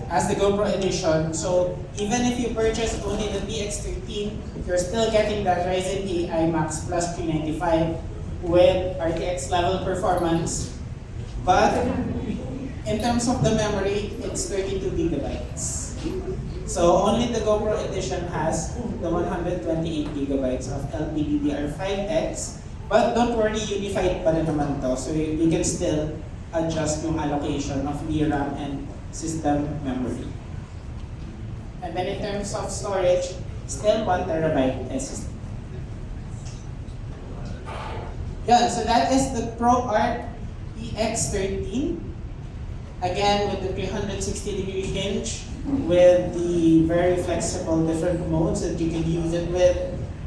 as the GoPro edition. So even if you purchase only the PX13, you're still getting that Ryzen AI Max Plus 395 with RTX level performance. But in terms of the memory, it's 32 gigabytes. So only the GoPro edition has the 128 gigabytes of LPDDR5X. But don't worry, unified pa rin naman to. So you can still adjust yung allocation of VRAM and system memory. And then in terms of storage, still 1 terabyte SSD. Yeah, so that is the ProArt PX13. Again, with the 360-degree hinge, with the very flexible different modes that you can use it with.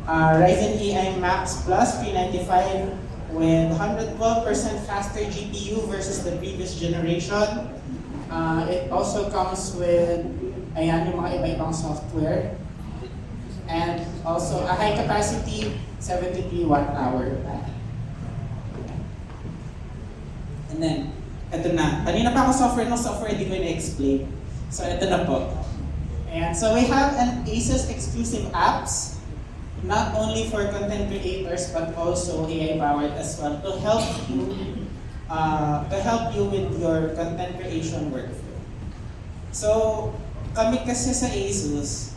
Ryzen AI Max Plus 395 with 112% faster GPU versus the previous generation. It also comes with ayan, yung mga iba-ibang software. And also a high capacity 73 watt-hour battery. And then, ito na. Kanina pa ako software, hindi ko na-explain. So ito na po. And so we have an Asus exclusive apps, not only for content creators but also AI powered as well to help you with your content creation workflow. So kami kasi sa Asus,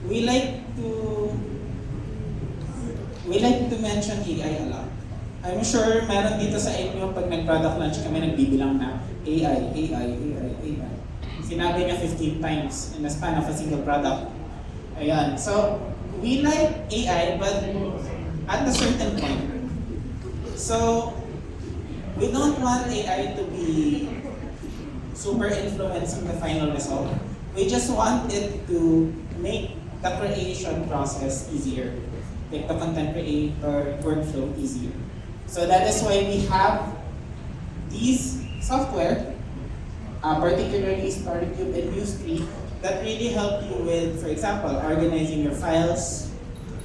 we like to mention AI a lot. I'm sure meron dito sa inyo pag nag-product launch kami nagbibilang na AI. Sinabi niya 15 times in the span of a single product. Ayan. So, we like AI but at a certain point. So, we don't want AI to be super influencing the final result. We just want it to make the creation process easier. Make the content creator workflow easier. So that is why we have these software, particularly StoryCube and Ustream, that really help you with, for example, organizing your files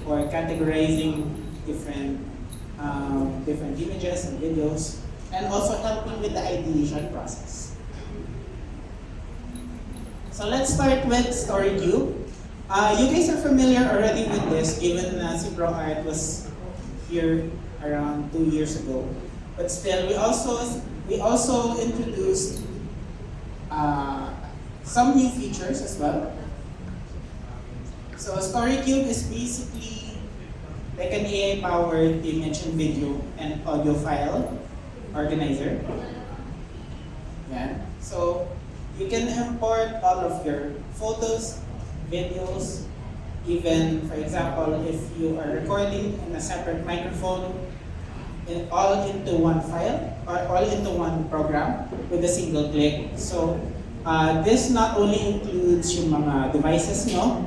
or categorizing different images and videos, and also helping with the ideation process. So let's start with StoryCube. You guys are familiar already with this, given that si ProArt was here around 2 years ago. But still, we also introduced some new features as well. So StoryCube is basically like an AI-powered image and video and audio file organizer. Yeah. So you can import all of your photos, videos, even, for example, if you are recording in a separate microphone, all into one file or all into one program with a single click. So this not only includes yung mga devices nyo,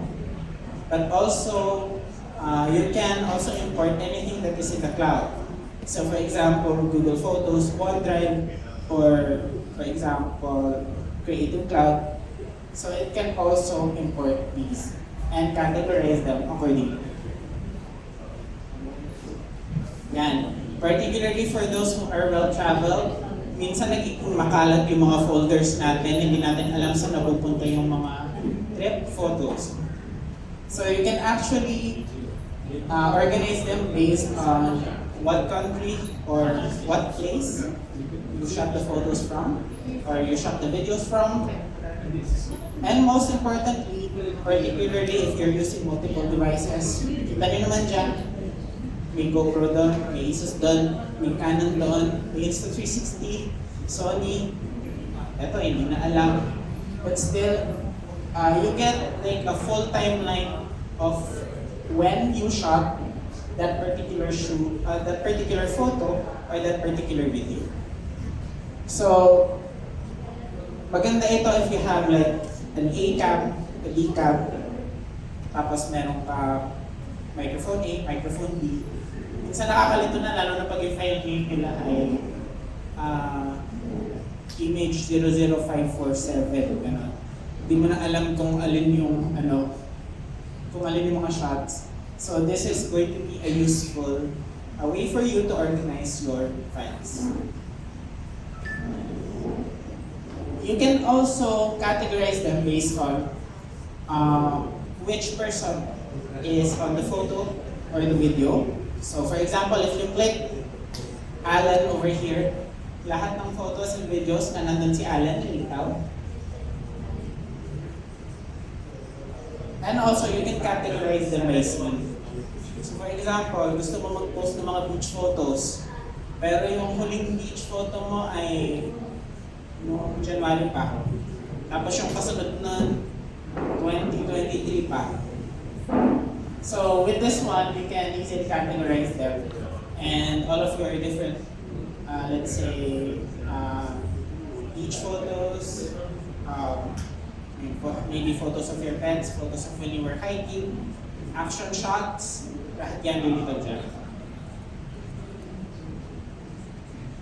but also you can also import anything that is in the cloud. So for example, Google Photos, OneDrive, or for example, Creative Cloud. So it can also import these and categorize them accordingly. Yan. Particularly for those who are well-traveled, minsan nagiging makalat yung mga folders natin, hindi natin alam saan napupunta yung mga trip photos. So you can actually organize them based on what country or what place you shot the photos from, or you shot the videos from. And most importantly, particularly if you're using multiple devices, kita nyo naman dyan, may GoPro doon, may Asus doon, may Canon doon, may Insta360, Sony, eto hindi na alam. But still, you get like a full timeline of when you shot that particular shoot, that particular photo, or that particular video. So, maganda ito if you have like an A cam, a B cam, tapos meron pa microphone A, microphone B. Minsan nakakalito na, lalo na pag yung file name nila ay image 00547, gano'n. Hindi mo na alam kung alin yung mga shots. So this is going to be a useful way for you to organize your files. You can also categorize them based on which person is on the photo or the video. So for example, if you click Alan over here, lahat ng photos and videos na nandun si Alan, ilitaw. And also, you can categorize them by scene. So for example, gusto mo mag-post ng mga beach photos, pero yung huling beach photo mo ay noong January pa. Tapos yung kasunod na 2023 pa. So with this one, you can easily categorize them. And all of your different, let's say, beach photos, maybe photos of your pets, photos of when you were hiking, action shots, lahat yan dito dyan.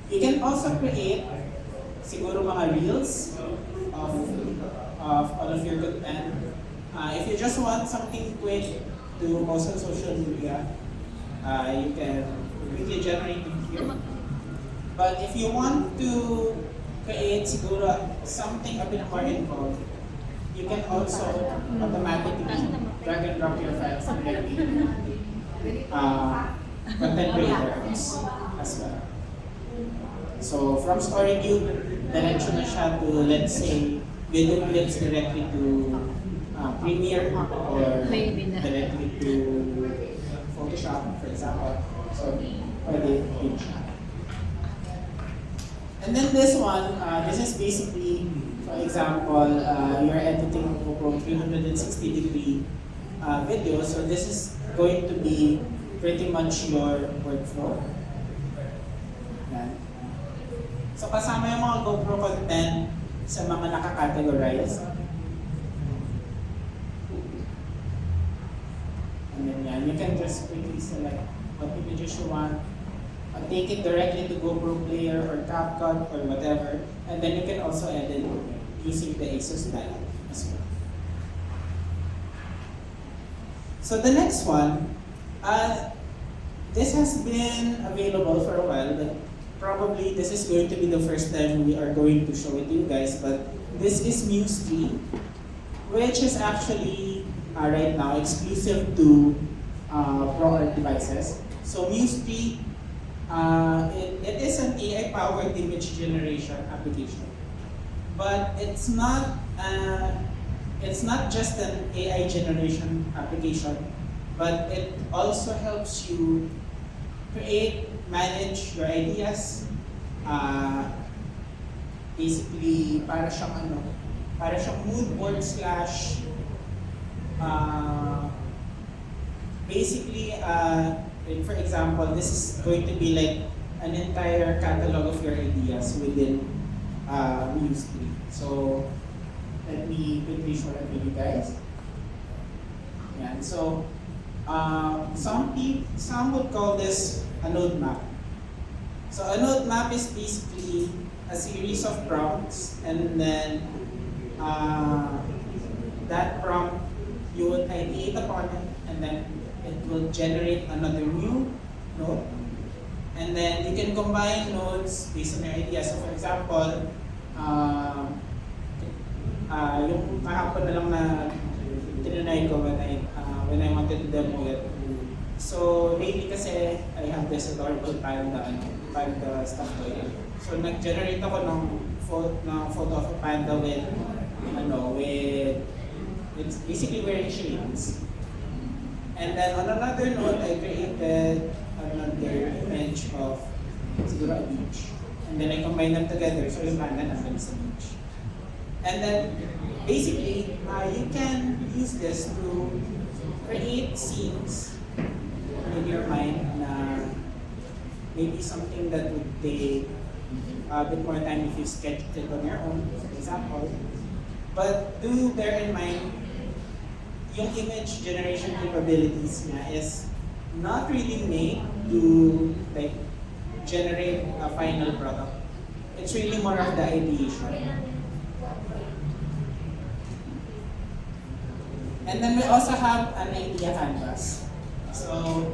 You can also create siguro mga reels of all of your content. If you just want something quick to post on social media, you can quickly generate it here. But if you want to create siguro something a bit more involved, you can also automatically drag and drop your files and get content creators as well. So from StoryView, diretso na siya to, let's say, video clips directly to Premiere or directly to Photoshop, for example. So pwede yun siya. And then this one, this is basically, for example, you're editing GoPro 360-degree video. So this is going to be pretty much your workflow. Yan. So kasama yung mga GoPro content sa mga naka-categorize. And then yan, you can just quickly select what images you want. Take it directly to GoPro Player or CapCut or whatever. And then you can also edit using the ASUS dial as well. So the next one, this has been available for a while, but probably this is going to be the first time we are going to show it to you guys. But this is Muse 3, which is actually right now exclusive to ProArt devices. So Muse 3, it is an AI-powered image generation application, but it's not just an AI generation application, but it also helps you create, manage your ideas. Basically, para siyang mood board slash. Basically, for example, this is going to be like an entire catalog of your ideas within Muse 3. So let me quickly show that with you guys. Yeah, so some would call this a node map. So a node map is basically a series of prompts, and then that prompt you would ideate upon it, and then it will generate another new node. And then you can combine nodes based on your ideas. So for example, yung kahapon na lang na tinanay ko when I wanted to demo it. So lately kasi I have this adorable panda stuff toy. So nag-generate ako ng photo of a panda with it's basically wearing shades. And then on another note, I created another image of siguro a beach. And then I combine them together, so yung panda nandun sa beach. And then, basically, you can use this to create scenes in your mind na maybe something that would take a bit more time if you sketched it on your own, for example. But do bear in mind, yung image generation capabilities niya is not really made to like generate a final product. It's really more of the ideation. And then we also have an idea canvas. So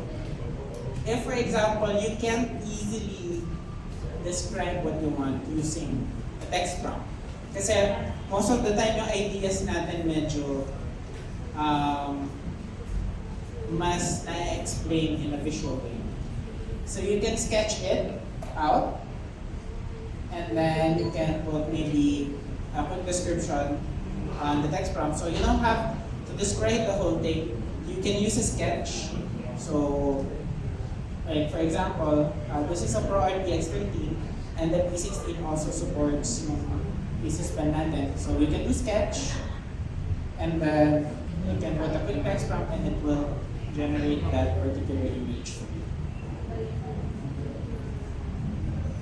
if, for example, you can't easily describe what you want using a text prompt, Kasi most of the time yung ideas natin medyo mas na-explain in a visual way. So you can sketch it out, and then you can put maybe a quick description on the text prompt. So you don't have to describe the whole thing. You can use a sketch. So, like for example, this is a Pro RTX 13, and the P16 also supports yung pieces pa natin. So we can do sketch, and then you can put a quick text prompt, and it will generate that particular image for you.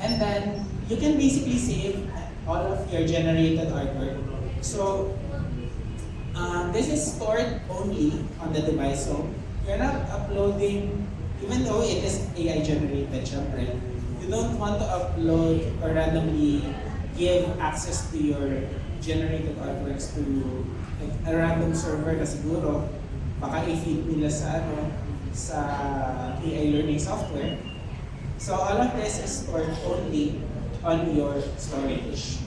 And then you can basically save all of your generated artwork. So this is stored only on the device. So you're not uploading, even though it is AI generated, syempre, you don't want to upload or randomly give access to your generated artworks to like, a random server na siguro baka i-feed nila sa sa AI learning software. So all of this is stored only on your storage.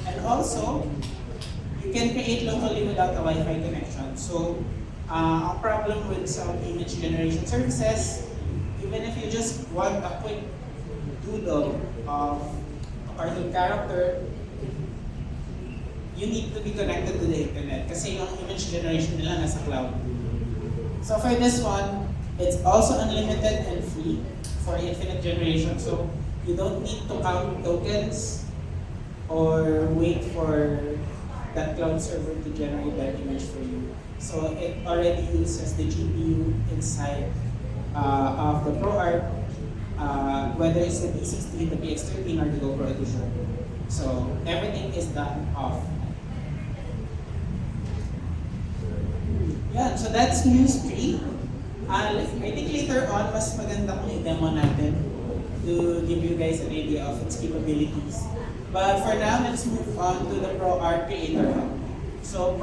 And also, you can create locally without a Wi-Fi connection. So a problem with some image generation services, even if you just want a quick doodle of a cartoon character, you need to be connected to the internet kasi yung image generation nila nasa cloud. So for this one, it's also unlimited and free for infinite generation. So you don't need to count tokens or wait for that cloud server to generate that image for you. So it already uses the GPU inside of the ProArt, whether it's the P16, the PX13, or the GoPro Edition. So everything is done off. Yeah, so that's Muse 3. I think later on, mas maganda kung i-demo natin to give you guys an idea of its capabilities. But for now, let's move on to the ProArt Creator Hub. So